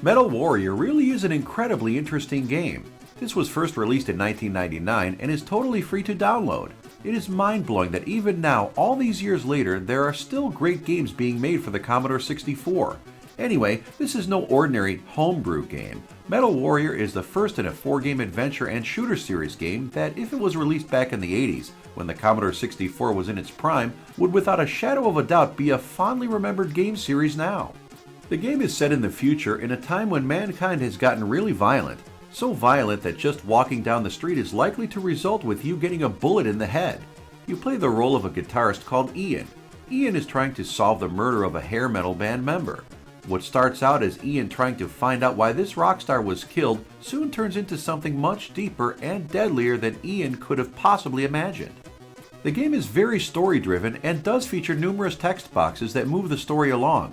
Metal Warrior really is an incredibly interesting game. This was first released in 1999 and is totally free to download. It is mind-blowing that even now, all these years later, there are still great games being made for the Commodore 64. Anyway, this is no ordinary homebrew game. Metal Warrior is the first in a 4-game adventure and shooter series game that, if it was released back in the 80s, when the Commodore 64 was in its prime, would without a shadow of a doubt be a fondly remembered game series now. The game is set in the future in a time when mankind has gotten really violent. So violent that just walking down the street is likely to result with you getting a bullet in the head. You play the role of a guitarist called Ian. Ian is trying to solve the murder of a hair metal band member. What starts out as Ian trying to find out why this rock star was killed soon turns into something much deeper and deadlier than Ian could have possibly imagined. The game is very story-driven and does feature numerous text boxes that move the story along.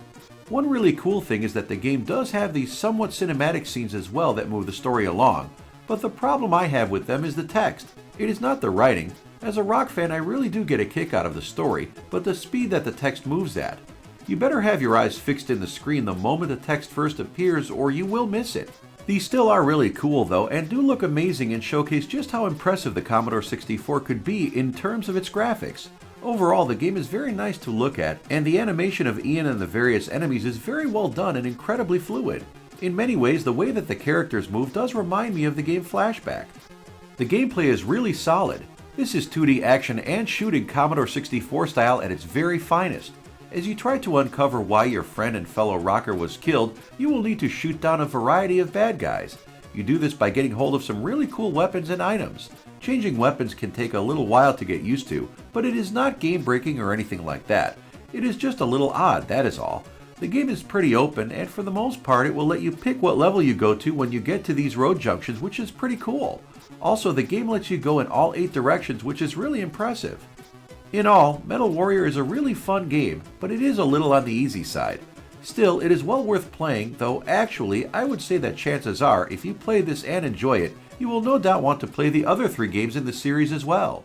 One really cool thing is that the game does have these somewhat cinematic scenes as well that move the story along, but the problem I have with them is the text. It is not the writing. As a rock fan, I really do get a kick out of the story, but the speed that the text moves at. You better have your eyes fixed in the screen the moment the text first appears or you will miss it. These still are really cool though and do look amazing and showcase just how impressive the Commodore 64 could be in terms of its graphics. Overall, the game is very nice to look at, and the animation of Ian and the various enemies is very well done and incredibly fluid. In many ways, the way that the characters move does remind me of the game Flashback. The gameplay is really solid. This is 2D action and shooting Commodore 64 style at its very finest. As you try to uncover why your friend and fellow rocker was killed, you will need to shoot down a variety of bad guys. You do this by getting hold of some really cool weapons and items. Changing weapons can take a little while to get used to, but it is not game-breaking or anything like that. It is just a little odd, that is all. The game is pretty open, and for the most part it will let you pick what level you go to when you get to these road junctions, which is pretty cool. Also, the game lets you go in all 8 directions, which is really impressive. In all, Metal Warrior is a really fun game, but it is a little on the easy side. Still, it is well worth playing, though actually I would say that chances are, if you play this and enjoy it, you will no doubt want to play the other 3 games in the series as well.